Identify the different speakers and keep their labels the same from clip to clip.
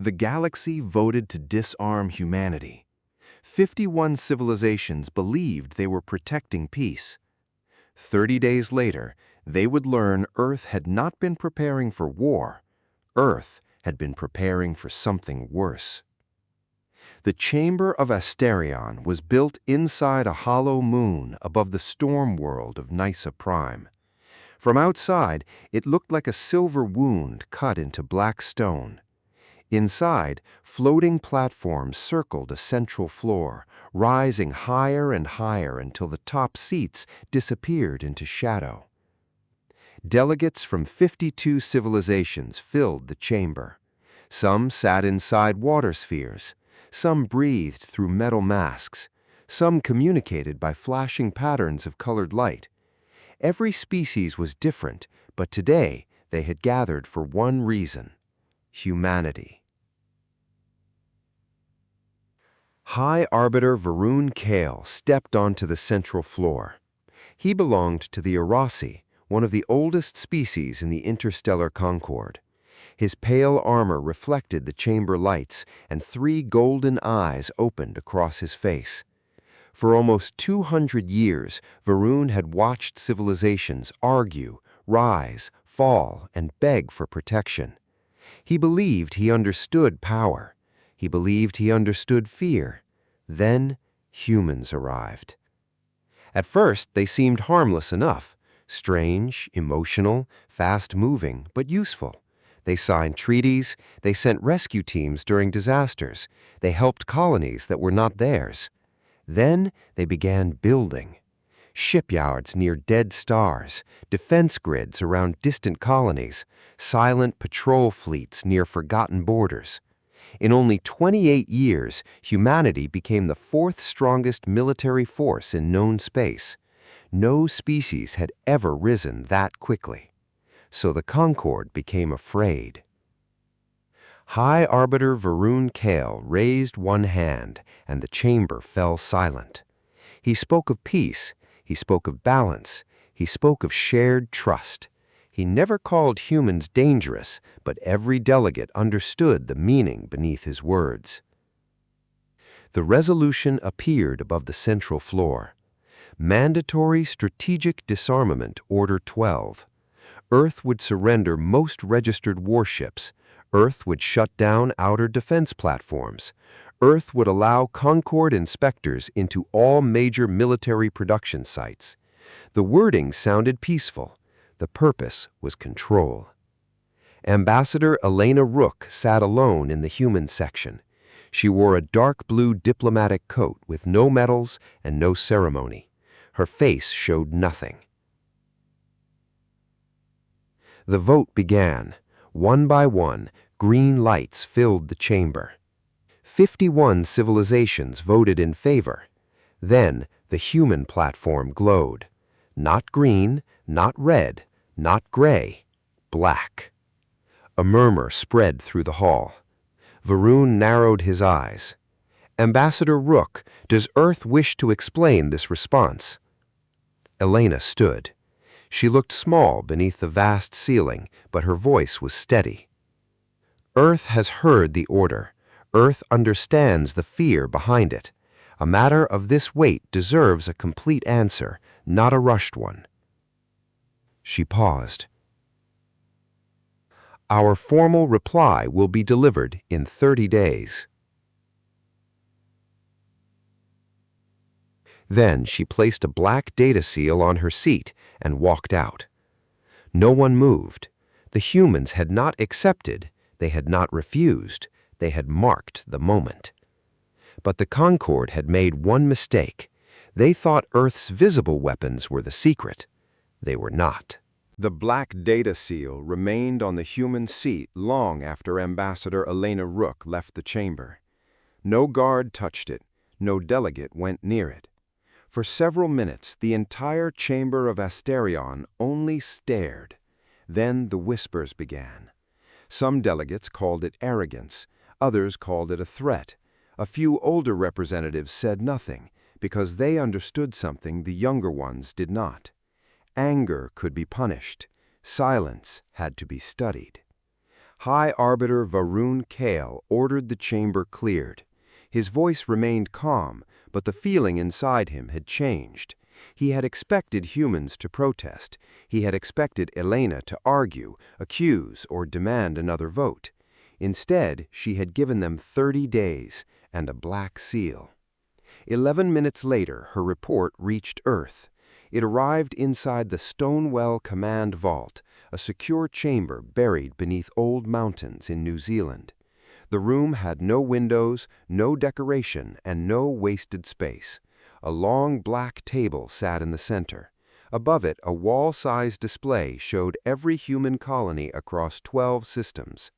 Speaker 1: The galaxy voted to disarm humanity. 51 civilizations believed they were protecting peace. 30 days later, they would learn Earth had not been preparing for war. Earth had been preparing for something worse. The Chamber of Asterion was built inside a hollow moon above the storm world of Nysa Prime. From outside, it looked like a silver wound cut into black stone. Inside, floating platforms circled a central floor, rising higher and higher until the top seats disappeared into shadow. Delegates from 52 civilizations filled the chamber. Some sat inside water spheres. Some breathed through metal masks. Some communicated by flashing patterns of colored light. Every species was different, but today they had gathered for one reason: humanity. High Arbiter Varun Kale stepped onto the central floor. He belonged to the Arasi, one of the oldest species in the interstellar Concord. His pale armor reflected the chamber lights, and 3 golden eyes opened across his face. For almost 200 years, Varun had watched civilizations argue, rise, fall, and beg for protection. He believed he understood power. He believed he understood fear. Then, humans arrived. At first, they seemed harmless enough. Strange, emotional, fast-moving, but useful. They signed treaties, they sent rescue teams during disasters, they helped colonies that were not theirs. Then they began building. Shipyards near dead stars, defense grids around distant colonies, silent patrol fleets near forgotten borders. In only 28 years, humanity became the 4th strongest military force in known space. No species had ever risen that quickly. So the Concord became afraid. High Arbiter Varun Kale raised one hand, and the chamber fell silent. He spoke of peace, he spoke of balance, he spoke of shared trust. He never called humans dangerous, but every delegate understood the meaning beneath his words. The resolution appeared above the central floor. Mandatory Strategic Disarmament Order 12. Earth would surrender most registered warships. Earth would shut down outer defense platforms. Earth would allow Concord inspectors into all major military production sites. The wording sounded peaceful. The purpose was control. Ambassador Elena Rook sat alone in the human section. She wore a dark blue diplomatic coat with no medals and no ceremony. Her face showed nothing. The vote began. One by one, green lights filled the chamber. 51 civilizations voted in favor. Then the human platform glowed. Not green, not red, not gray, black. A murmur spread through the hall. Varun narrowed his eyes. Ambassador Rook, does Earth wish to explain this response? Elena stood. She looked small beneath the vast ceiling, but her voice was steady. Earth has heard the order. Earth understands the fear behind it. A matter of this weight deserves a complete answer, not a rushed one. She paused. Our formal reply will be delivered in 30 days. Then she placed a black data seal on her seat and walked out. No one moved. The humans had not accepted, they had not refused, they had marked the moment. But the Concord had made one mistake. They thought Earth's visible weapons were the secret. They were not. The black data seal remained on the human seat long after Ambassador Elena Rook left the chamber. No guard touched it, no delegate went near it. For several minutes, the entire chamber of Asterion only stared. Then the whispers began. Some delegates called it arrogance, others called it a threat. A few older representatives said nothing, because they understood something the younger ones did not. Anger could be punished. Silence had to be studied. High Arbiter Varun Kale ordered the chamber cleared. His voice remained calm, but the feeling inside him had changed. He had expected humans to protest. He had expected Elena to argue, accuse, or demand another vote. Instead, she had given them 30 days and a black seal. 11 minutes later, her report reached Earth. It arrived inside the Stonewell Command Vault, a secure chamber buried beneath old mountains in New Zealand. The room had no windows, no decoration, and no wasted space. A long black table sat in the center. Above it, a wall-sized display showed every human colony across 12 systems.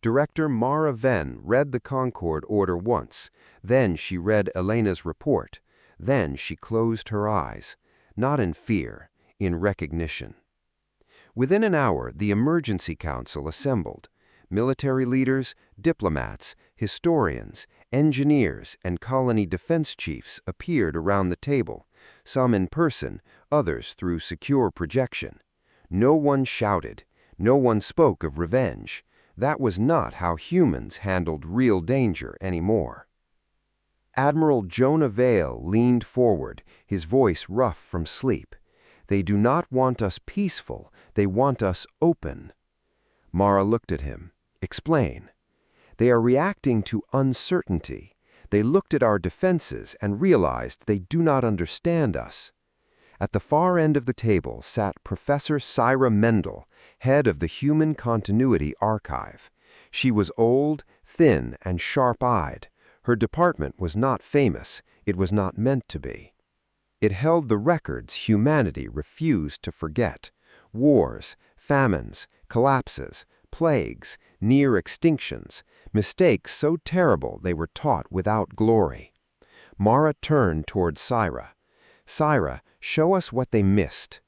Speaker 1: Director Mara Venn read the Concord order once. Then she read Elena's report. Then she closed her eyes, not in fear, in recognition. Within an hour, the Emergency Council assembled. Military leaders, diplomats, historians, engineers, and colony defense chiefs appeared around the table, some in person, others through secure projection. No one shouted. No one spoke of revenge. That was not how humans handled real danger anymore. Admiral Jonah Vale leaned forward, his voice rough from sleep. "They do not want us peaceful. They want us open." Mara looked at him. "Explain." "They are reacting to uncertainty. They looked at our defenses and realized they do not understand us." At the far end of the table sat Professor Syra Mendel, head of the Human Continuity Archive. She was old, thin, and sharp-eyed. Her department was not famous. It was not meant to be. It held the records humanity refused to forget: wars, famines, collapses, plagues, near extinctions, mistakes so terrible they were taught without glory. Mara turned toward Syra. "Syra, show us what they missed."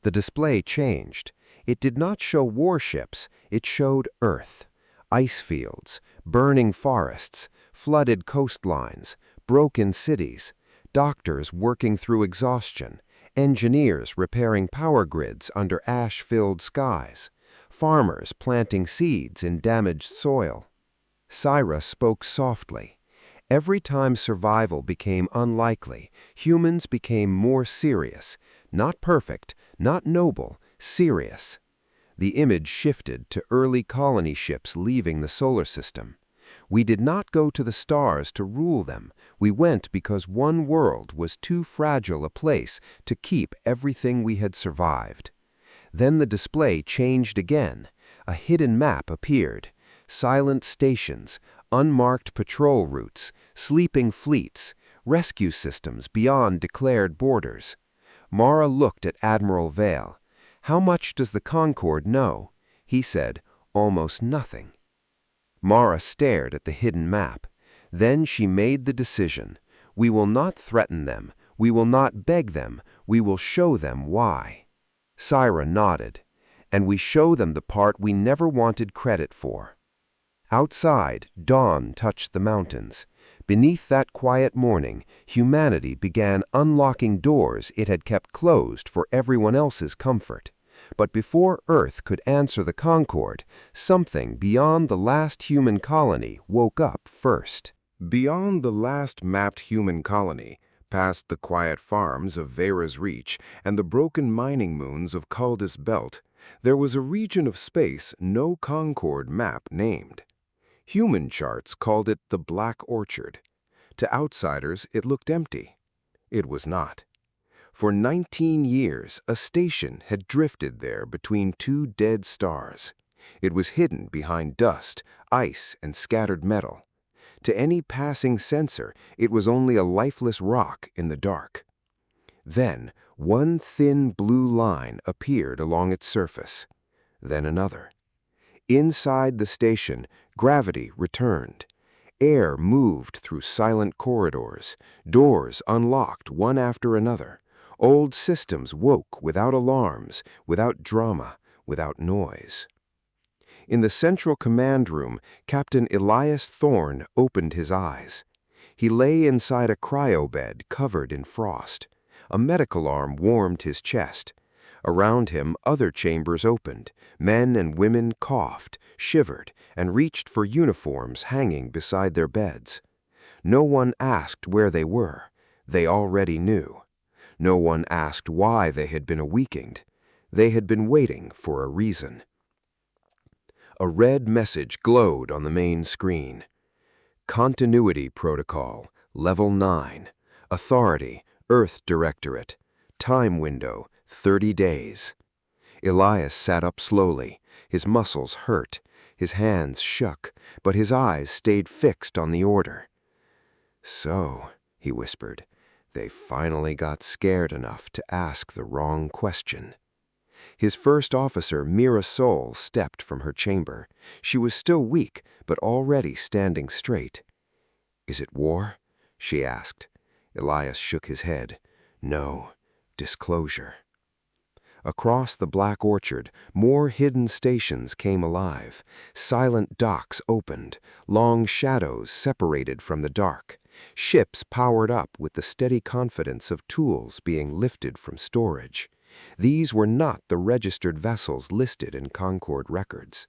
Speaker 1: The display changed. It did not show warships. It showed Earth. Ice fields, burning forests, flooded coastlines, broken cities, doctors working through exhaustion, engineers repairing power grids under ash-filled skies, farmers planting seeds in damaged soil. Syra spoke softly. Every time survival became unlikely, humans became more serious. Not perfect, not noble, serious. The image shifted to early colony ships leaving the solar system. We did not go to the stars to rule them. We went because one world was too fragile a place to keep everything we had survived. Then the display changed again. A hidden map appeared. Silent stations, unmarked patrol routes, sleeping fleets, rescue systems beyond declared borders. Mara looked at Admiral Vale. "How much does the Concord know?" He said, "Almost nothing." Mara stared at the hidden map. Then she made the decision. "We will not threaten them. We will not beg them. We will show them why." Syra nodded. "And we show them the part we never wanted credit for." Outside, dawn touched the mountains. Beneath that quiet morning, humanity began unlocking doors it had kept closed for everyone else's comfort. But before Earth could answer the Concord, something beyond the last human colony woke up first.
Speaker 2: Beyond the last mapped human colony, past the quiet farms of Vera's Reach and the broken mining moons of Culdus Belt, there was a region of space no Concord map named. Human charts called it the Black Orchard. To outsiders, it looked empty. It was not. For 19 years, a station had drifted there between two dead stars. It was hidden behind dust, ice, and scattered metal. To any passing sensor, it was only a lifeless rock in the dark. Then, one thin blue line appeared along its surface. Then another. Inside the station, gravity returned. Air moved through silent corridors. Doors unlocked one after another. Old systems woke without alarms, without drama, without noise. In the central command room, Captain Elias Thorne opened his eyes. He lay inside a cryobed covered in frost. A medical arm warmed his chest.
Speaker 1: Around him, other chambers opened. Men and women coughed, shivered, and reached for uniforms hanging beside their beds. No one asked where they were. They already knew. No one asked why they had been awakened. They had been waiting for a reason. A red message glowed on the main screen. Continuity Protocol, Level 9. Authority, Earth Directorate. Time window, 30 days. Elias sat up slowly. His muscles hurt. His hands shook, but his eyes stayed fixed on the order. "So," he whispered, "they finally got scared enough to ask the wrong question." His first officer, Mira Sol, stepped from her chamber. She was still weak, but already standing straight. "Is it war?" she asked. Elias shook his head. "No, disclosure." Across the Black Orchard, more hidden stations came alive. Silent docks opened. Long shadows separated from the dark. Ships powered up with the steady confidence of tools being lifted from storage. These were not the registered vessels listed in Concord records.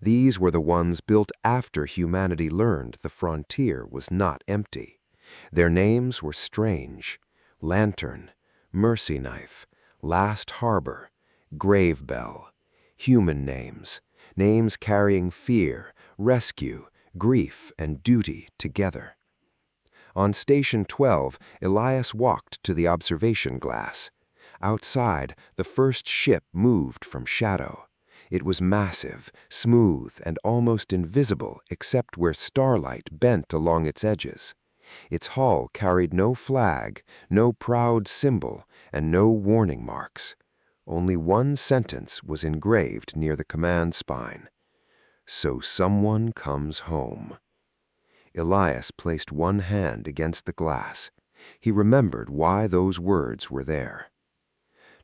Speaker 1: These were the ones built after humanity learned the frontier was not empty. Their names were strange: Lantern, Mercy Knife, Last Harbor, Grave Bell. Human names, names carrying fear, rescue, grief, and duty together. On Station 12, Elias walked to the observation glass. Outside, the first ship moved from shadow. It was massive, smooth, and almost invisible except where starlight bent along its edges. Its hull carried no flag, no proud symbol, and no warning marks. Only one sentence was engraved near the command spine: "So someone comes home." Elias placed one hand against the glass. He remembered why those words were there.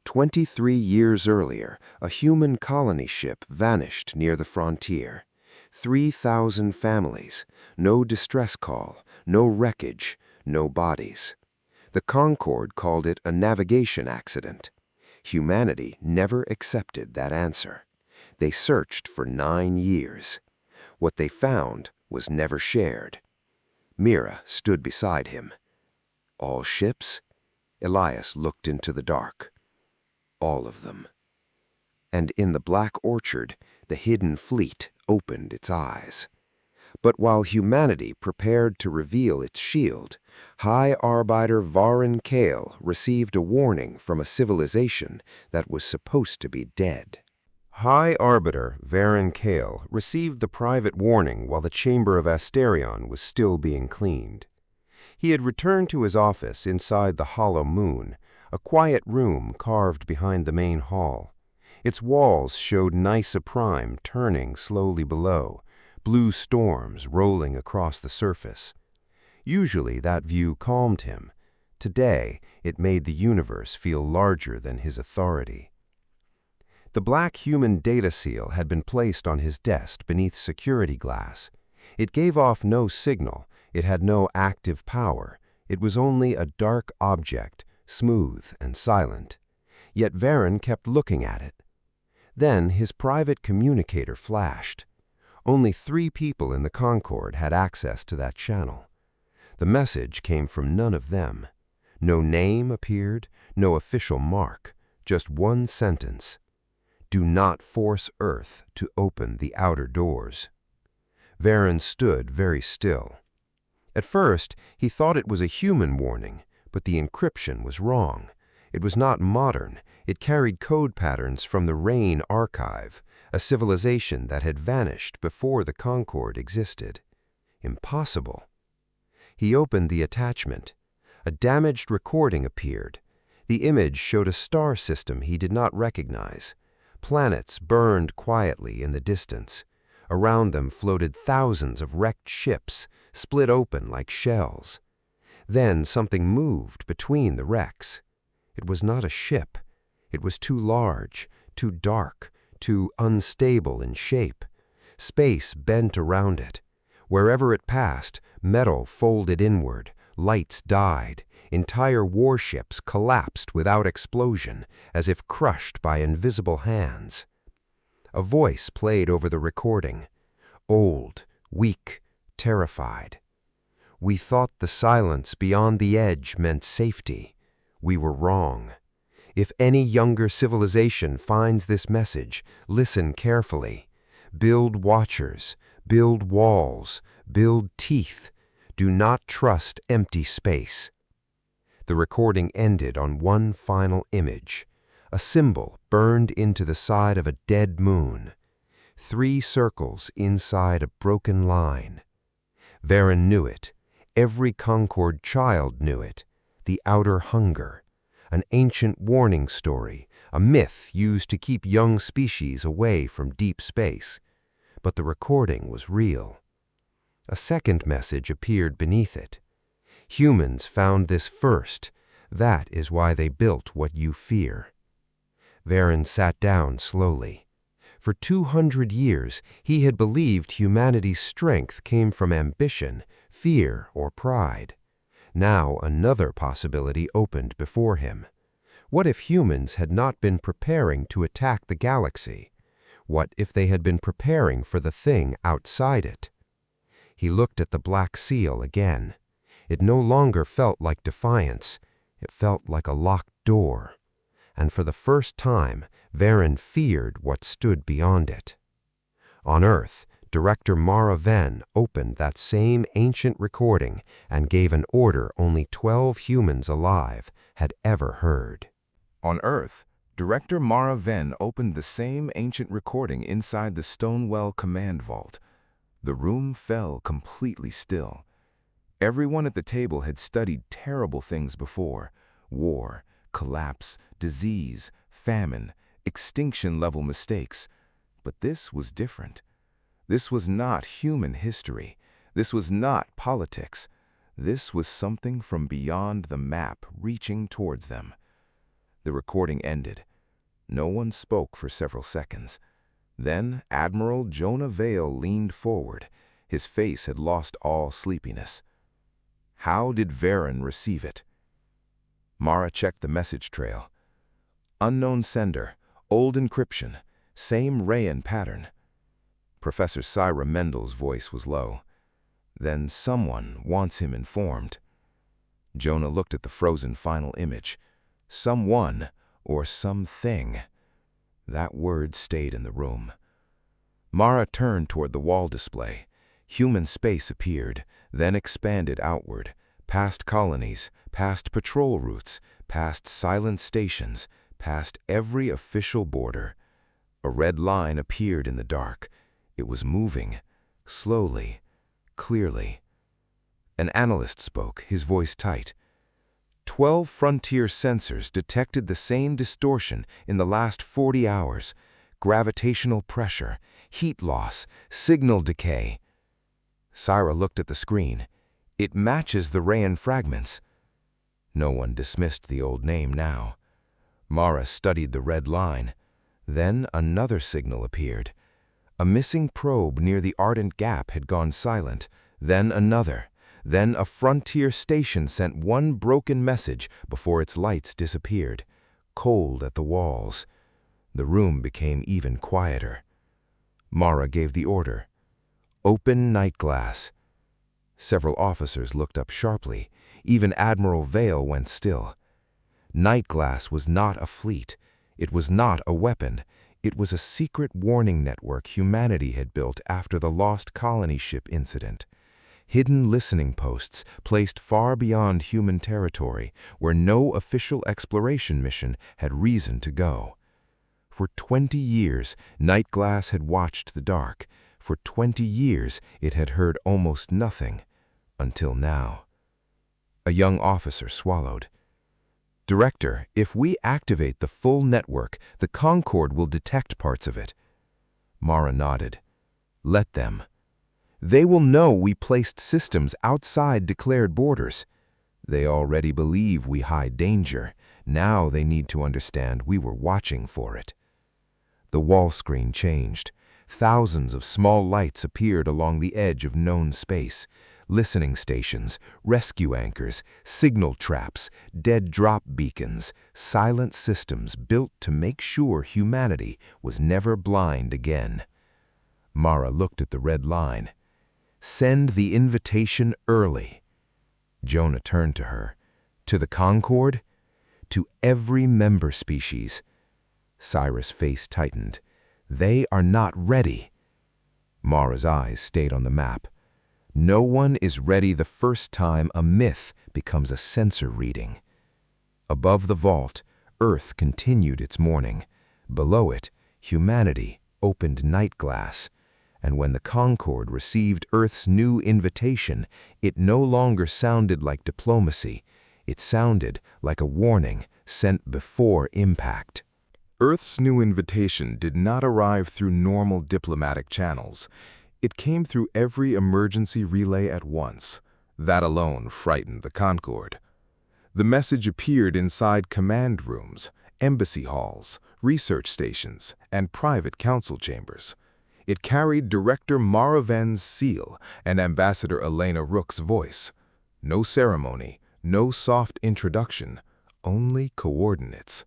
Speaker 1: 23 years earlier, a human colony ship vanished near the frontier. 3,000 families, no distress call, no wreckage, no bodies. The Concord called it a navigation accident. Humanity never accepted that answer. They searched for 9 years. What they found was never shared. Mira stood beside him. "All ships?" Elias looked into the dark. "All of them." And in the Black Orchard, the hidden fleet opened its eyes. But while humanity prepared to reveal its shield, High Arbiter Varen Kale received a warning from a civilization that was supposed to be dead. High Arbiter Varen Kale received the private warning while the chamber of Asterion was still being cleaned. He had returned to his office inside the Hollow Moon, a quiet room carved behind the main hall. Its walls showed Nysa Prime turning slowly below, blue storms rolling across the surface. Usually that view calmed him. Today, it made the universe feel larger than his authority. The black human data seal had been placed on his desk beneath security glass. It gave off no signal. It had no active power. It was only a dark object, smooth and silent. Yet Varen kept looking at it. Then his private communicator flashed. Only 3 people in the Concord had access to that channel. The message came from none of them. No name appeared, no official mark, just one sentence: "Do not force Earth to open the outer doors." Varen stood very still. At first, he thought it was a human warning, but the encryption was wrong. It was not modern. It carried code patterns from the Rain Archive, a civilization that had vanished before the Concord existed. Impossible. He opened the attachment. A damaged recording appeared. The image showed a star system he did not recognize. Planets burned quietly in the distance. Around them floated thousands of wrecked ships, split open like shells. Then something moved between the wrecks. It was not a ship. It was too large, too dark, too unstable in shape. Space bent around it. Wherever it passed, metal folded inward, Lights died. Entire warships collapsed without explosion, as if crushed by invisible hands. A voice played over the recording. Old, weak, terrified. We thought the silence beyond the edge meant safety. We were wrong. If any younger civilization finds this message, listen carefully. Build watchers, build walls, build teeth. Do not trust empty space. The recording ended on one final image, a symbol burned into the side of a dead moon. 3 circles inside a broken line. Varen knew it. Every Concord child knew it. The outer hunger. An ancient warning story, a myth used to keep young species away from deep space. But the recording was real. A second message appeared beneath it. Humans found this first. That is why they built what you fear. Varen sat down slowly. For 200 years, he had believed humanity's strength came from ambition, fear, or pride. Now another possibility opened before him. What if humans had not been preparing to attack the galaxy? What if they had been preparing for the thing outside it? He looked at the black seal again. It no longer felt like defiance. It felt like a locked door. And for the first time, Varen feared what stood beyond it. On Earth, Director Mara Venn opened that same ancient recording and gave an order only 12 humans alive had ever heard.
Speaker 2: On Earth, Director Mara Venn opened the same ancient recording inside the Stonewell command vault. The room fell completely still. Everyone at the table had studied terrible things before: war, collapse, disease, famine, extinction-level mistakes. But this was different. This was not human history. This was not politics. This was something from beyond the map reaching towards them. The recording ended. No one spoke for several seconds. Then Admiral Jonah Vale leaned forward. His face had lost all sleepiness. How did Varen receive it? Mara checked the message trail. Unknown sender, old encryption, same Rayan pattern. Professor Syra Mendel's voice was low. Then someone wants him informed. Jonah looked at the frozen final image. Someone or something. That word stayed in the room. Mara turned toward the wall display. Human space appeared, then expanded outward, past colonies, past patrol routes, past silent stations, past every official border. A red line appeared in the dark. It was moving, slowly, clearly. An analyst spoke, his voice tight. 12 frontier sensors detected the same distortion in the last 40 hours. Gravitational pressure, heat loss, signal decay. Syra looked at the screen. It matches the Rayan fragments. No one dismissed the old name now. Mara studied the red line. Then another signal appeared. A missing probe near the Ardent Gap had gone silent. Then another. Then a frontier station sent one broken message before its lights disappeared. Cold at the walls. The room became even quieter. Mara gave the order. Open night glass. Several officers looked up sharply. Even Admiral Vale went still. Night glass was not a fleet. It was not a weapon. It was a secret warning network humanity had built after the lost colony ship incident. Hidden listening posts placed far beyond human territory, where no official exploration mission had reason to go. For 20 years, Night Glass had watched the dark. For 20 years, it had heard almost nothing, until now. A young officer swallowed. Director, if we activate the full network, the Concord will detect parts of it. Mara nodded. Let them. They will know we placed systems outside declared borders. They already believe we hide danger. Now they need to understand we were watching for it. The wall screen changed. Thousands of small lights appeared along the edge of known space. Listening stations, rescue anchors, signal traps, dead drop beacons, silent systems built to make sure humanity was never blind again. Mara looked at the red line. Send the invitation early. Jonah turned to her. To the Concord? To every member species. Cyrus' face tightened. They are not ready. Mara's eyes stayed on the map. No one is ready the first time a myth becomes a sensor reading. Above the vault, Earth continued its mourning. Below it, humanity opened night glass. And when the Concord received Earth's new invitation, it no longer sounded like diplomacy. It sounded like a warning sent before impact. Earth's new invitation did not arrive through normal diplomatic channels. It came through every emergency relay at once. That alone frightened the Concord. The message appeared inside command rooms, embassy halls, research stations, and private council chambers. It carried Director Mara Ven's seal and Ambassador Elena Rook's voice. No ceremony, no soft introduction, only coordinates.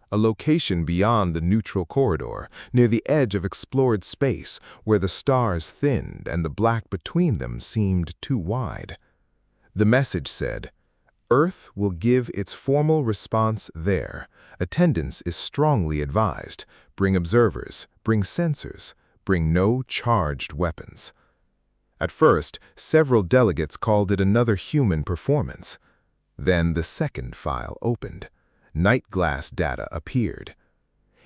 Speaker 2: A location beyond the neutral corridor, near the edge of explored space, where the stars thinned and the black between them seemed too wide. The message said, Earth will give its formal response there. Attendance is strongly advised. Bring observers, bring sensors, bring no charged weapons. At first, several delegates called it another human performance. Then the second file opened. Night glass data appeared.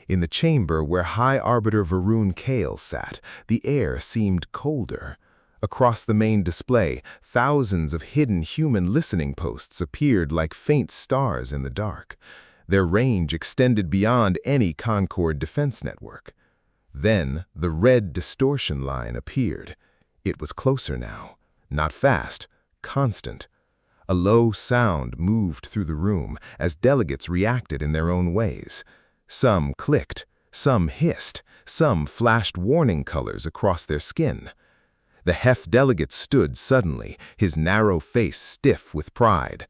Speaker 2: In the chamber where High Arbiter Varun Kale sat, the air seemed colder. Across the main display, thousands of hidden human listening posts appeared like faint stars in the dark. Their range extended beyond any Concord defense network. Then the red distortion line appeared. It was closer now, not fast, constant. A low sound moved through the room as delegates reacted in their own ways. Some clicked, some hissed, some flashed warning colors across their skin. The Hef delegate stood suddenly, his narrow face stiff with pride.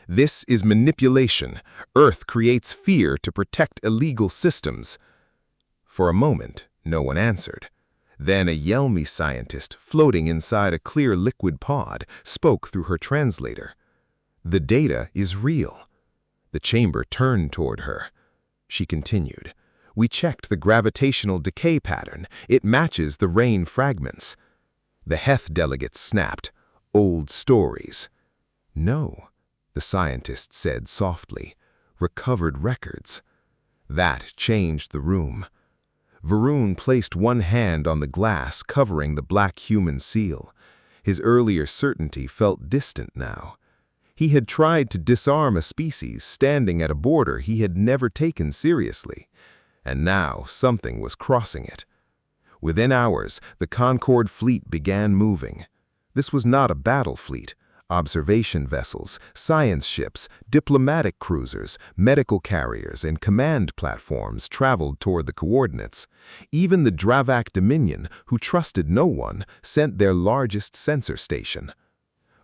Speaker 2: This is manipulation. Earth creates fear to protect illegal systems. For a moment, no one answered. Then a Yelmi scientist, floating inside a clear liquid pod, spoke through her translator. The data is real. The chamber turned toward her. She continued. We checked the gravitational decay pattern. It matches the rain fragments. The Heth delegate snapped. Old stories. No, the scientist said softly. Recovered records. That changed the room. Varun placed one hand on the glass covering the black human seal. His earlier certainty felt distant now. He had tried to disarm a species standing at a border he had never taken seriously, and now something was crossing it. Within hours, the Concord fleet began moving. This was not a battle fleet. Observation vessels, science ships, diplomatic cruisers, medical carriers, and command platforms traveled toward the coordinates. Even the Dravak Dominion, who trusted no one, sent their largest sensor station.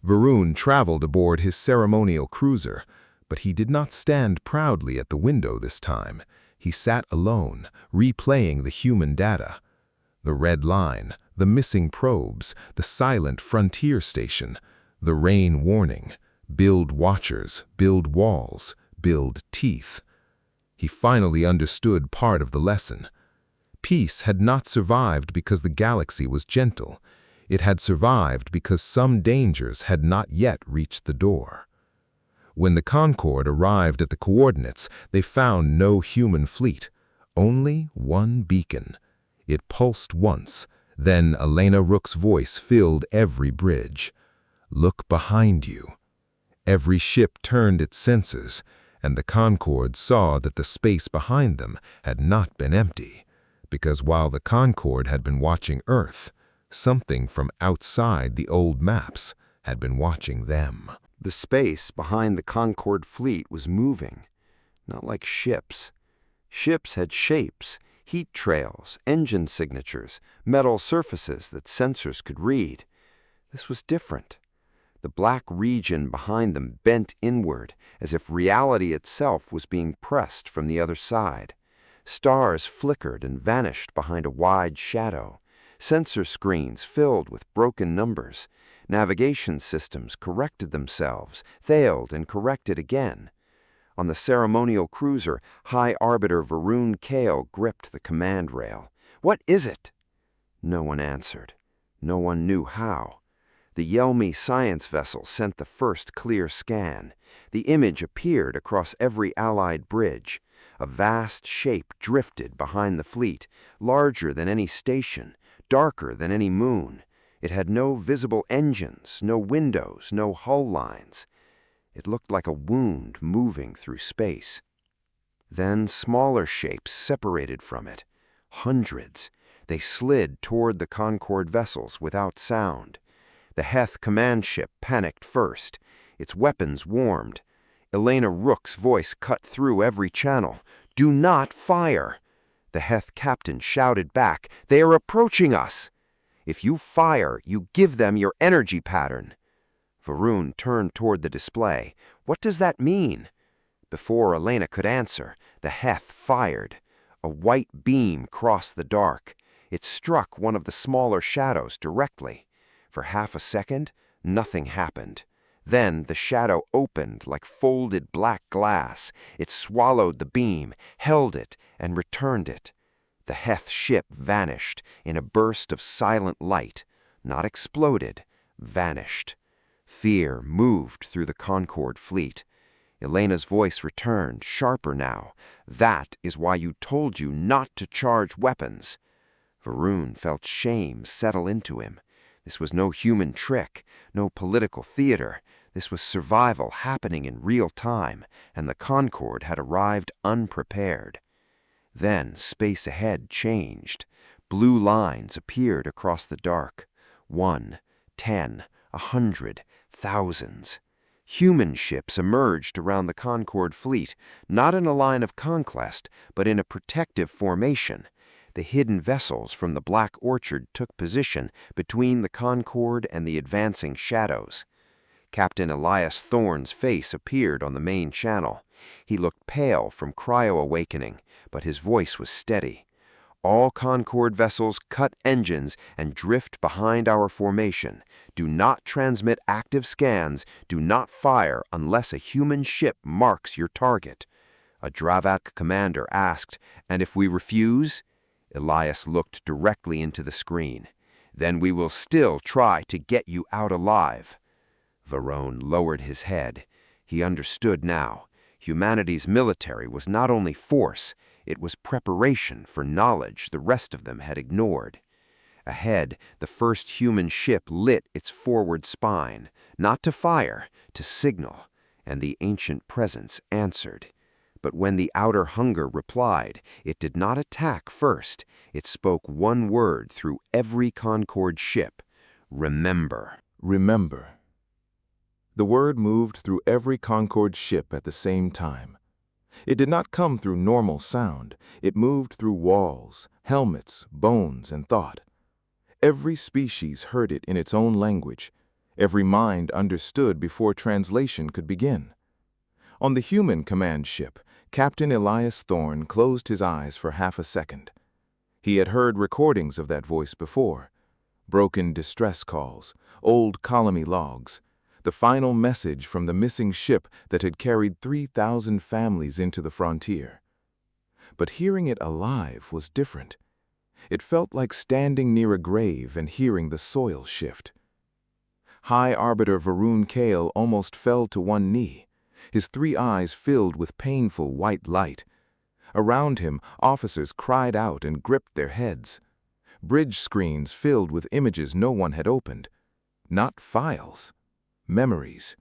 Speaker 2: Varun traveled aboard his ceremonial cruiser, but he did not stand proudly at the window this time. He sat alone, replaying the human data. The red line, the missing probes, the silent frontier station, the rain warning, build watchers, build walls, build teeth. He finally understood part of the lesson. Peace had not survived because the galaxy was gentle. It had survived because some dangers had not yet reached the door. When the Concord arrived at the coordinates, they found no human fleet, only one beacon. It pulsed once, then Elena Rook's voice filled every bridge. Look behind you. Every ship turned its sensors, and the Concord saw that the space behind them had not been empty, because while the Concord had been watching Earth, something from outside the old maps had been watching them.
Speaker 1: The space behind the Concord fleet was moving, not like ships. Ships had shapes, Heat trails, engine signatures, metal surfaces that sensors could read. This was different. The black region behind them bent inward, as if reality itself was being pressed from the other side. Stars flickered and vanished behind a wide shadow. Sensor screens filled with broken numbers. Navigation systems corrected themselves, failed and corrected again. On the ceremonial cruiser, High Arbiter Varun Kale gripped the command rail. "What is it?" No one answered. No one knew how. The Yelmi science vessel sent the first clear scan. The image appeared across every Allied bridge. A vast shape drifted behind the fleet, larger than any station, darker than any moon. It had no visible engines, no windows, no hull lines. It looked like a wound moving through space. Then smaller shapes separated from it. Hundreds. They slid toward the Concorde vessels without sound. The Heth command ship panicked first. Its weapons warmed. Elena Rook's voice cut through every channel. "Do not fire!" The Heth captain shouted back, "They are approaching us! If you fire, you give them your energy pattern." Varun turned toward the display. "What does that mean?" Before Elena could answer, the Heth fired. A white beam crossed the dark. It struck one of the smaller shadows directly. For half a second, nothing happened. Then the shadow opened like folded black glass. It swallowed the beam, held it, and returned it. The Heth ship vanished in a burst of silent light, not exploded, vanished. Fear moved through the Concorde fleet. Elena's voice returned, sharper now. "That is why you told you not to charge weapons." Varun felt shame settle into him. This was no human trick, no political theater. This was survival happening in real time, and the Concorde had arrived unprepared. Then space ahead changed. Blue lines appeared across the dark. 1, 10, 100, thousands. Human ships emerged around the Concorde fleet, not in a line of conquest, but in a protective formation. The hidden vessels from the Black Orchard took position between the Concorde and the advancing shadows. Captain Elias Thorne's face appeared on the main channel. He looked pale from cryo-awakening, but his voice was steady. "All Concorde vessels cut engines and drift behind our formation. Do not transmit active scans. Do not fire unless a human ship marks your target." A Dravak commander asked, "And if we refuse?" Elias looked directly into the screen. "Then we will still try to get you out alive." Varun lowered his head. He understood now. Humanity's military was not only force, it was preparation for knowledge the rest of them had ignored. Ahead, the first human ship lit its forward spine, not to fire, to signal, and the ancient presence answered. But when the outer hunger replied, it did not attack first. It spoke one word through every Concorde ship: remember.
Speaker 2: Remember. The word moved through every Concorde ship at the same time. It did not come through normal sound. It moved through walls, helmets, bones, and thought. Every species heard it in its own language. Every mind understood before translation could begin. On the human command ship, Captain Elias Thorne closed his eyes for half a second. He had heard recordings of that voice before. Broken distress calls, old colony logs, the final message from the missing ship that had carried 3,000 families into the frontier. But hearing it alive was different. It felt like standing near a grave and hearing the soil shift. High Arbiter Varun Kale almost fell to one knee, his 3 eyes filled with painful white light. Around him, officers cried out and gripped their heads. Bridge screens filled with images no one had opened. Not files. Memories.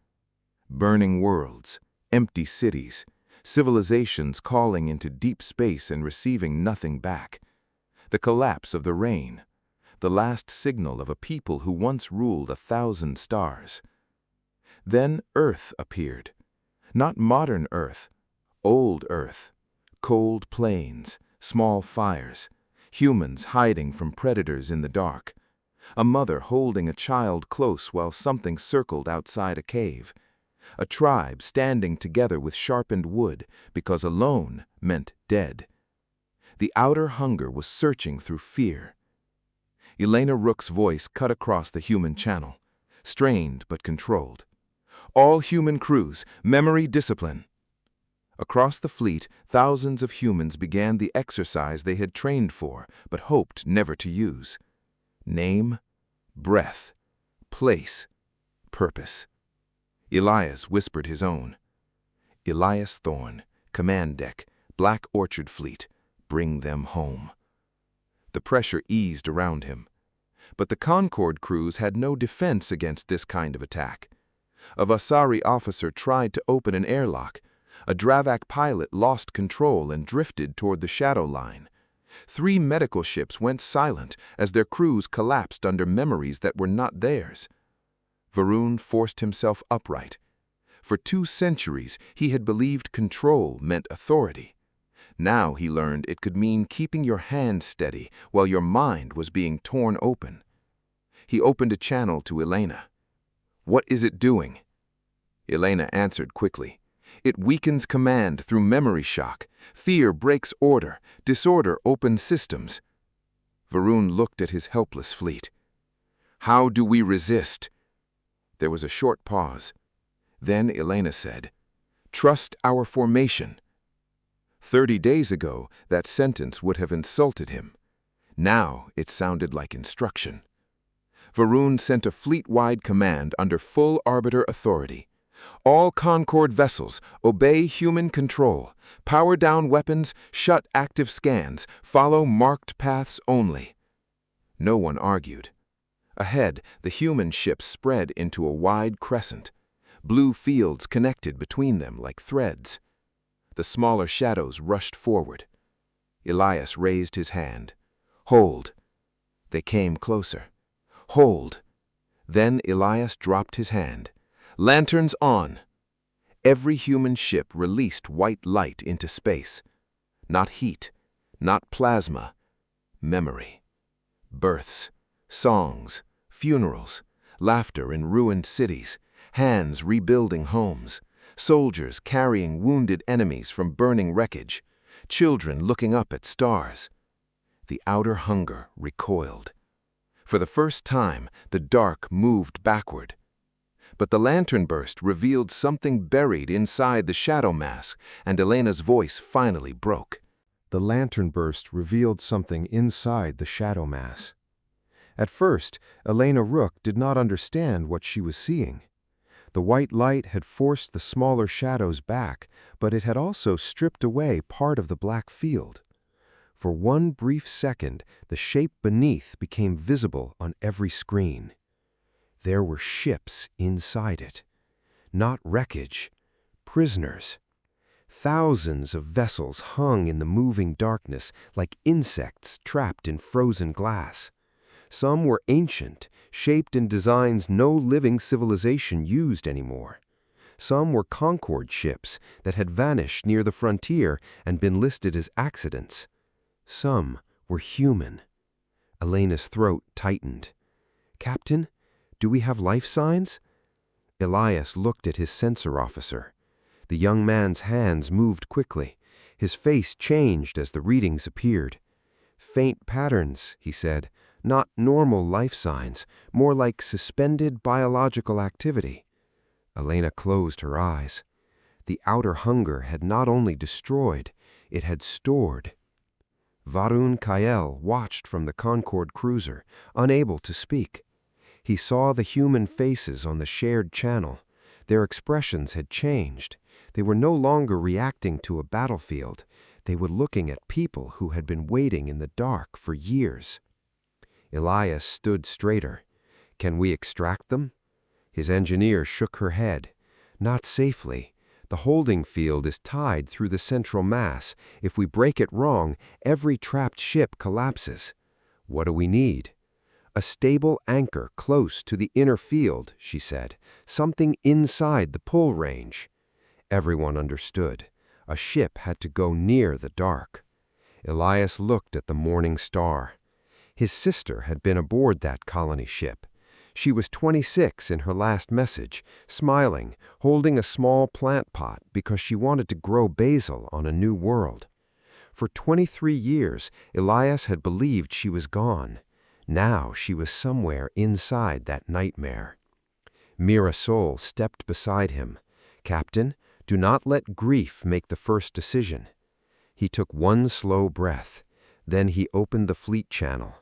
Speaker 2: Burning worlds, empty cities, civilizations calling into deep space and receiving nothing back. The collapse of the rain, the last signal of a people who once ruled 1,000 stars. Then Earth appeared. Not modern Earth, old Earth. Cold plains, small fires, humans hiding from predators in the dark, a mother holding a child close while something circled outside a cave, a tribe standing together with sharpened wood because alone meant dead. The outer hunger was searching through fear. Elena Rook's voice cut across the human channel, strained but controlled. All human crews, memory discipline. Across the fleet, thousands of humans began the exercise they had trained for but hoped never to use. Name, breath, place, purpose. Elias whispered his own. Elias Thorne, Command Deck, Black Orchard Fleet, bring them home. The pressure eased around him. But the Concorde crews had no defense against this kind of attack. A Vasari officer tried to open an airlock. A Dravak pilot lost control and drifted toward the shadow line. 3 medical ships went silent as their crews collapsed under memories that were not theirs. Varun forced himself upright. For 2 centuries, he had believed control meant authority. Now he learned it could mean keeping your hand steady while your mind was being torn open. He opened a channel to Elena. "What is it doing?" Elena answered quickly. "It weakens command through memory shock. Fear breaks order. Disorder opens systems." Varun looked at his helpless fleet. "How do we resist?" There was a short pause. Then Elena said, "Trust our formation." 30 days ago, that sentence would have insulted him. Now it sounded like instruction. Varun sent a fleet-wide command under full arbiter authority. All Concorde vessels, obey human control. Power down weapons, shut active scans, follow marked paths only. No one argued. Ahead, the human ships spread into a wide crescent. Blue fields connected between them like threads. The smaller shadows rushed forward. Elias raised his hand. "Hold." They came closer. "Hold." Then Elias dropped his hand. "Lanterns on." Every human ship released white light into space. Not heat, not plasma. Memory. Births, songs, funerals, laughter in ruined cities, hands rebuilding homes, soldiers carrying wounded enemies from burning wreckage, children looking up at stars. The outer hunger recoiled. For the first time, the dark moved backward. But the lantern burst revealed something buried inside the shadow mass, and Elena's voice finally broke.
Speaker 1: The lantern burst revealed something inside the shadow mass. At first, Elena Rook did not understand what she was seeing. The white light had forced the smaller shadows back, but it had also stripped away part of the black field. For one brief second, the shape beneath became visible on every screen. There were ships inside it. Not wreckage, prisoners. Thousands of vessels hung in the moving darkness like insects trapped in frozen glass. Some were ancient, shaped in designs no living civilization used anymore. Some were Concorde ships that had vanished near the frontier and been listed as accidents. Some were human. Elena's throat tightened. "Captain, do we have life signs?" Elias looked at his sensor officer. The young man's hands moved quickly. His face changed as the readings appeared. "Faint patterns," he said. "Not normal life signs, more like suspended biological activity." Elena closed her eyes. The outer hunger had not only destroyed, it had stored. Varun Kael watched from the Concorde cruiser, unable to speak. He saw the human faces on the shared channel. Their expressions had changed. They were no longer reacting to a battlefield. They were looking at people who had been waiting in the dark for years. Elias stood straighter. "Can we extract them?" His engineer shook her head. "Not safely. The holding field is tied through the central mass. If we break it wrong, every trapped ship collapses." "What do we need?" "A stable anchor close to the inner field," she said. "Something inside the pull range." Everyone understood. A ship had to go near the dark. Elias looked at the morning star. His sister had been aboard that colony ship. She was 26 in her last message, smiling, holding a small plant pot because she wanted to grow basil on a new world. For 23 years, Elias had believed she was gone. Now she was somewhere inside that nightmare. Mirasol stepped beside him. "Captain, do not let grief make the first decision." He took one slow breath. Then he opened the fleet channel.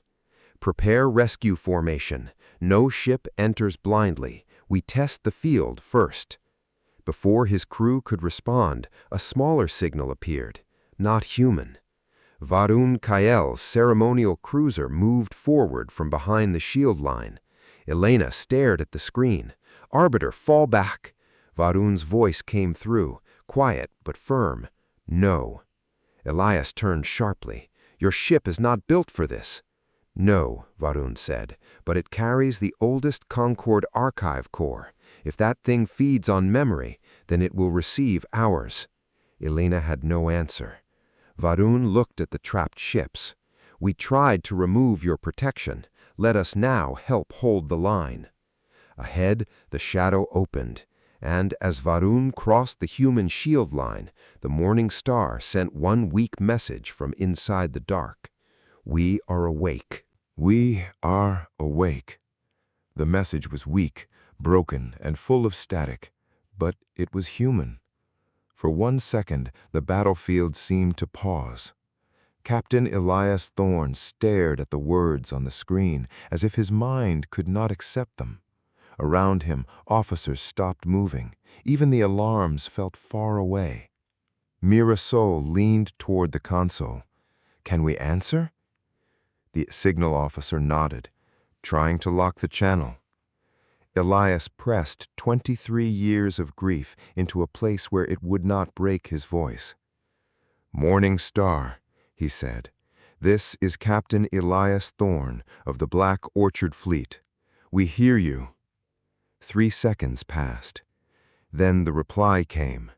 Speaker 1: "Prepare rescue formation. No ship enters blindly. We test the field first." Before his crew could respond, a smaller signal appeared. Not human. Varun Kael's ceremonial cruiser moved forward from behind the shield line. Elena stared at the screen. "Arbiter, fall back." Varun's voice came through, quiet but firm. "No." Elias turned sharply. "Your ship is not built for this." "No," Varun said, "but it carries the oldest Concord archive core. If that thing feeds on memory, then it will receive ours." Elena had no answer. Varun looked at the trapped ships. "We tried to remove your protection. Let us now help hold the line." Ahead, the shadow opened, and as Varun crossed the human shield line, the morning star sent one weak message from inside the dark. "We are awake."
Speaker 2: We are awake. The message was weak, broken, and full of static, but it was human. For 1 second, the battlefield seemed to pause. Captain Elias Thorne stared at the words on the screen as if his mind could not accept them. Around him, officers stopped moving. Even the alarms felt far away. Mirasol leaned toward the console. "Can we answer?" The signal officer nodded, trying to lock the channel. Elias pressed 23 years of grief into a place where it would not break his voice. "Morning Star," he said, "this is Captain Elias Thorne of the Black Orchard Fleet. We hear you." 3 seconds passed. Then the reply came.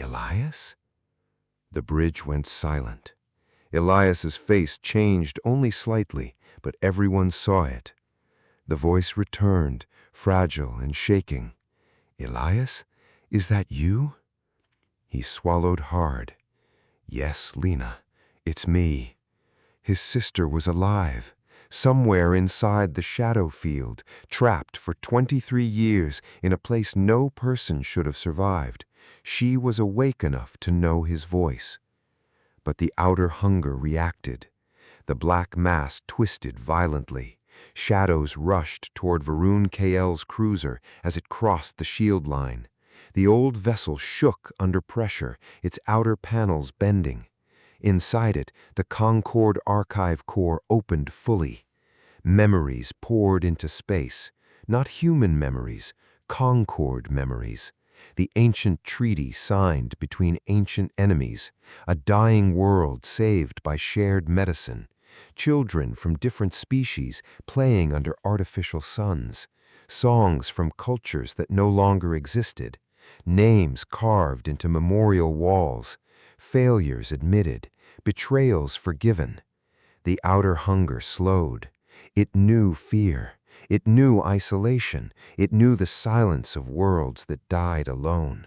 Speaker 2: "Elias?" The bridge went silent. Elias's face changed only slightly, but everyone saw it. The voice returned, fragile and shaking. "Elias, is that you?" He swallowed hard. "Yes, Lena, it's me." His sister was alive, somewhere inside the shadow field, trapped for 23 years in a place no person should have survived. She was awake enough to know his voice. But the outer hunger reacted. The black mass twisted violently. Shadows rushed toward Varun Kael's cruiser as it crossed the shield line. The old vessel shook under pressure, its outer panels bending. Inside it, the Concord archive core opened fully. Memories poured into space. Not human memories, Concord memories. The ancient treaty signed between ancient enemies. A dying world saved by shared medicine. Children from different species playing under artificial suns. Songs from cultures that no longer existed. Names carved into memorial walls. Failures admitted. Betrayals forgiven. The outer hunger slowed. It knew fear. It knew isolation. It knew the silence of worlds that died alone.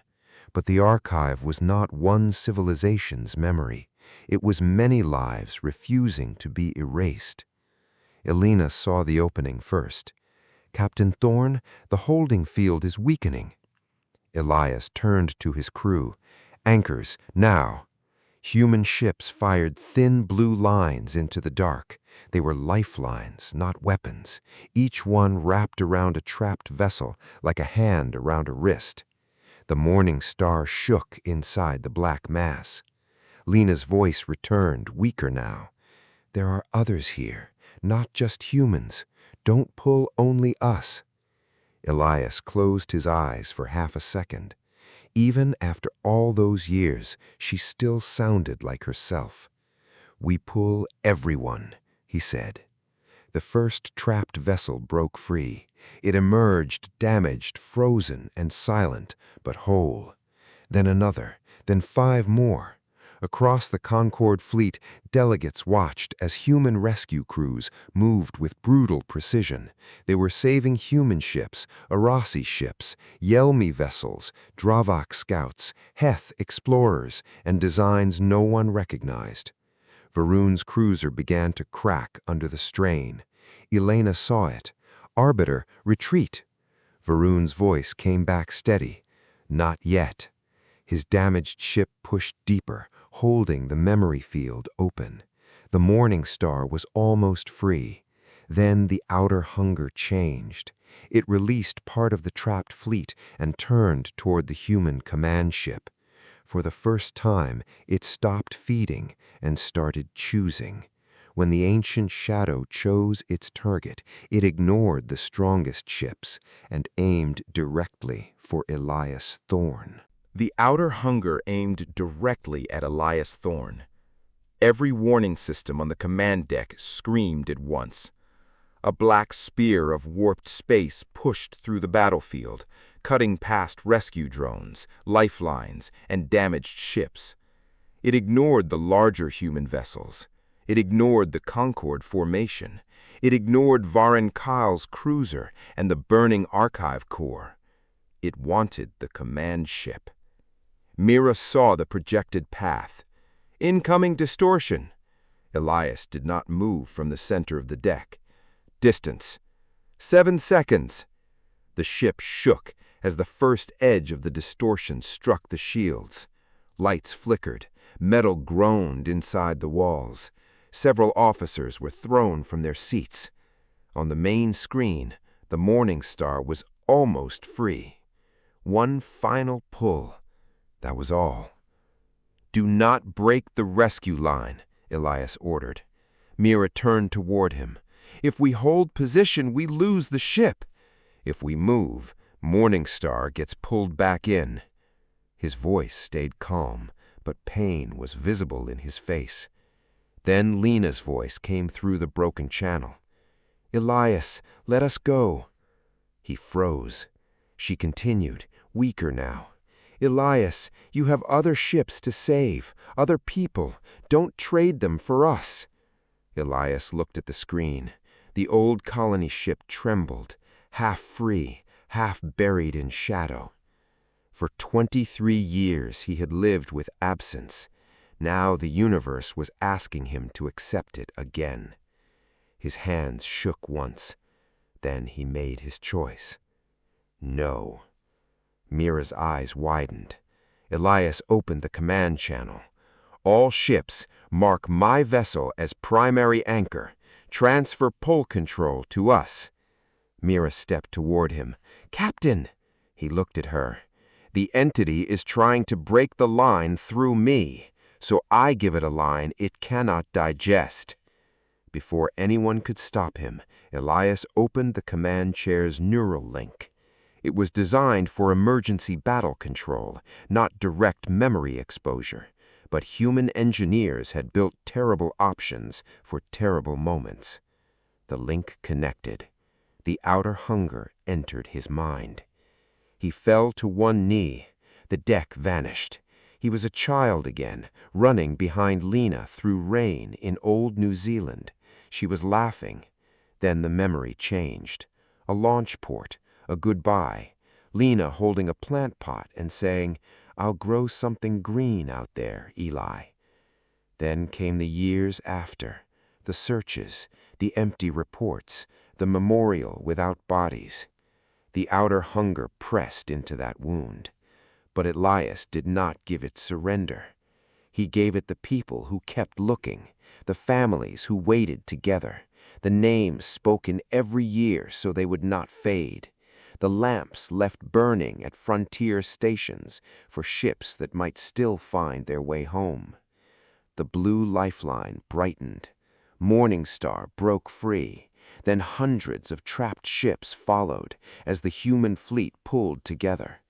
Speaker 2: But the archive was not one civilization's memory. It was many lives refusing to be erased. Elena saw the opening first. "Captain Thorne, the holding field is weakening." Elias turned to his crew. "Anchors, now." Human ships fired thin blue lines into the dark. They were lifelines, not weapons, each one wrapped around a trapped vessel like a hand around a wrist. The morning star shook inside the black mass. Lena's voice returned, weaker now. "There are others here, not just humans. Don't pull only us." Elias closed his eyes for half a second. Even after all those years, she still sounded like herself. "We pull everyone," he said. The first trapped vessel broke free. It emerged damaged, frozen, and silent, but whole. Then another, then 5 more.
Speaker 1: Across the Concorde fleet, delegates watched as human rescue crews moved with brutal precision. They were saving human ships, Arasi ships, Yelmi vessels, Dravak scouts, Heth explorers, and designs no one recognized. Varun's cruiser began to crack under the strain. Elena saw it. "Arbiter, retreat!" Varun's voice came back steady. "Not yet." His damaged ship pushed deeper, holding the memory field open. The Morning Star was almost free. Then the outer hunger changed. It released part of the trapped fleet and turned toward the human command ship. For the first time, it stopped feeding and started choosing. When the ancient shadow chose its target, it ignored the strongest ships and aimed directly for Elias Thorne.
Speaker 3: The outer hunger aimed directly at Elias Thorne. Every warning system on the command deck screamed at once. A black spear of warped space pushed through the battlefield, cutting past rescue drones, lifelines, and damaged ships. It ignored the larger human vessels. It ignored the Concorde formation. It ignored Varen Kyle's cruiser and the burning archive core. It wanted the command ship. Mira saw the projected path. Incoming distortion. Elias did not move from the center of the deck. Distance. 7 seconds. The ship shook as the first edge of the distortion struck the shields. Lights flickered. Metal groaned inside the walls. Several officers were thrown from their seats. On the main screen, the Morning Star was almost free. One final pull. That was all. "Do not break the rescue line," Elias ordered. Mira turned toward him. "If we hold position, we lose the ship. If we move, Morning Star gets pulled back in." His voice stayed calm, but pain was visible in his face. Then Lena's voice came through the broken channel. "Elias, let us go." He froze. She continued, weaker now. "Elias, you have other ships to save, other people. Don't trade them for us." Elias looked at the screen. The old colony ship trembled, half free, half buried in shadow. For 23 years he had lived with absence. Now the universe was asking him to accept it again. His hands shook once. Then he made his choice. No. Mira's eyes widened. Elias opened the command channel. "All ships, mark my vessel as primary anchor. Transfer pull control to us." Mira stepped toward him. "Captain!" He looked at her. "The entity is trying to break the line through me, so I give it a line it cannot digest." Before anyone could stop him, Elias opened the command chair's neural link. It was designed for emergency battle control, not direct memory exposure, but human engineers had built terrible options for terrible moments. The link connected. The outer hunger entered his mind. He fell to one knee. The deck vanished. He was a child again, running behind Lena through rain in old New Zealand. She was laughing. Then the memory changed. A launch port, a goodbye. Lena holding a plant pot and saying, "I'll grow something green out there, Eli." Then came the years after, the searches, the empty reports, the memorial without bodies. The outer hunger pressed into that wound. But Elias did not give it surrender. He gave it the people who kept looking, the families who waited together, the names spoken every year so they would not fade, the lamps left burning at frontier stations for ships that might still find their way home. The blue lifeline brightened. Morning Star broke free. Then hundreds of trapped ships followed as the human fleet pulled together.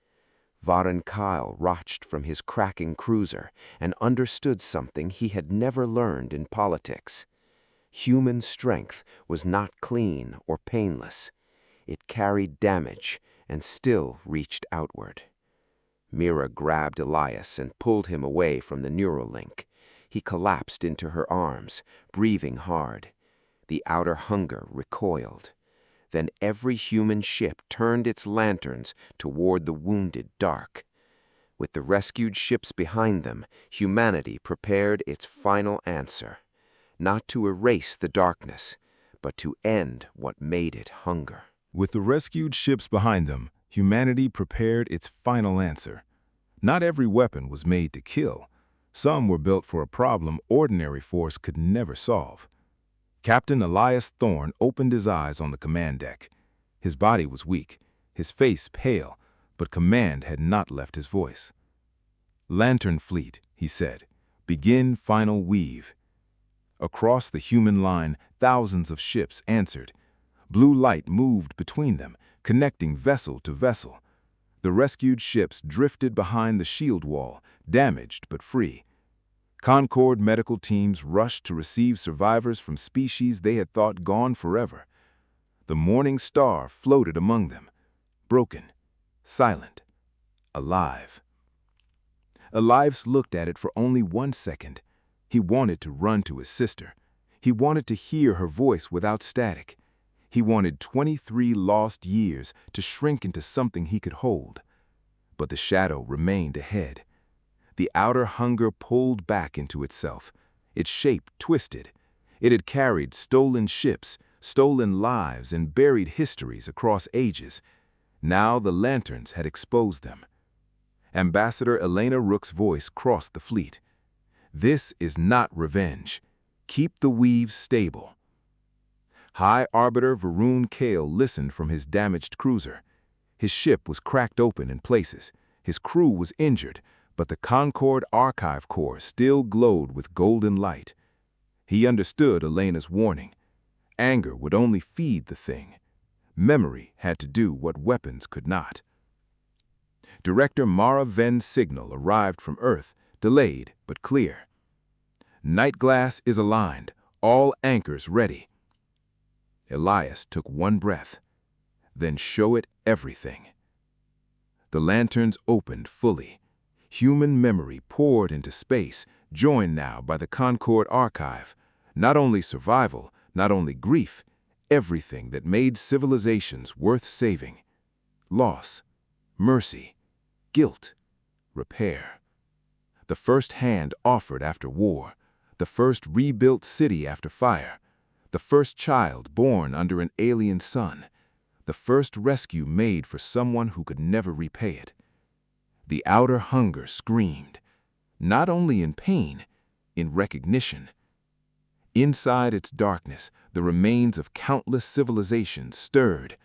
Speaker 3: Varen Kyle watched from his cracking cruiser and understood something he had never learned in politics. Human strength was not clean or painless. It carried damage and still reached outward.
Speaker 1: Mira grabbed Elias and pulled him away from the neural link. He collapsed into her arms, breathing hard. The outer hunger recoiled. Then every human ship turned its lanterns toward the wounded dark. With the rescued ships behind them, humanity prepared its final answer. Not to erase the darkness, but to end what made it hunger.
Speaker 3: With the rescued ships behind them, humanity prepared its final answer. Not every weapon was made to kill. Some were built for a problem ordinary force could never solve. Captain Elias Thorne opened his eyes on the command deck. His body was weak, his face pale, but command had not left his voice. "Lantern Fleet," he said, "begin final weave." Across the human line, thousands of ships answered. Blue light moved between them, connecting vessel to vessel. The rescued ships drifted behind the shield wall, damaged but free. Concord medical teams rushed to receive survivors from species they had thought gone forever. The morning star floated among them, broken, silent, alive. Elias looked at it for only 1 second. He wanted to run to his sister. He wanted to hear her voice without static. He wanted 23 lost years to shrink into something he could hold. But the shadow remained ahead. The outer hunger pulled back into itself. Its shape twisted. It had carried stolen ships, stolen lives, and buried histories across ages. Now the lanterns had exposed them. Ambassador Elena Rook's voice crossed the fleet. "This is not revenge. Keep the weaves stable." High Arbiter Varun Kale listened from his damaged cruiser. His ship was cracked open in places. His crew was injured, but the Concord Archive Core still glowed with golden light. He understood Elena's warning. Anger would only feed the thing. Memory had to do what weapons could not. Director Mara Ven's signal arrived from Earth, delayed but clear. "Night glass is aligned, all anchors ready." Elias took one breath. "Then show it everything." The lanterns opened fully. Human memory poured into space, joined now by the Concord Archive. Not only survival, not only grief, everything that made civilizations worth saving. Loss, mercy, guilt, repair. The first hand offered after war, the first rebuilt city after fire, the first child born under an alien sun, the first rescue made for someone who could never repay it. The outer hunger screamed, not only in pain, in recognition. Inside its darkness, the remains of countless civilizations stirred.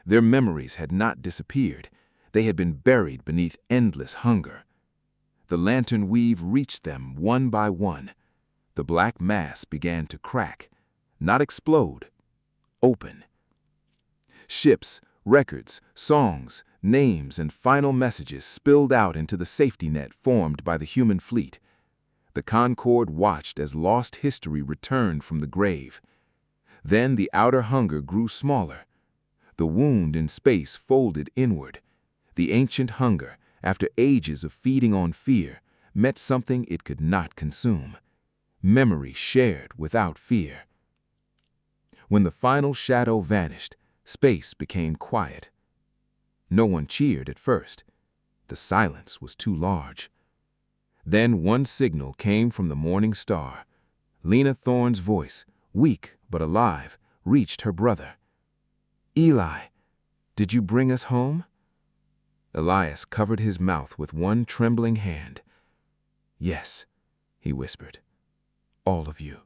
Speaker 3: Their memories had not disappeared. They had been buried beneath endless hunger. The lantern weave reached them one by one. The black mass began to crack, not explode, open. Ships, records, songs, names, and final messages spilled out into the safety net formed by the human fleet. The Concord watched as lost history returned from the grave. Then the outer hunger grew smaller. The wound in space folded inward. The ancient hunger, after ages of feeding on fear, met something it could not consume. Memory shared without fear. When the final shadow vanished, space became quiet. No one cheered at first. The silence was too large. Then one signal came from the morning star. Lena Thorne's voice, weak but alive, reached her brother. "Eli, did you bring us home?" Elias covered his mouth with one trembling hand. "Yes," he whispered. "All of you."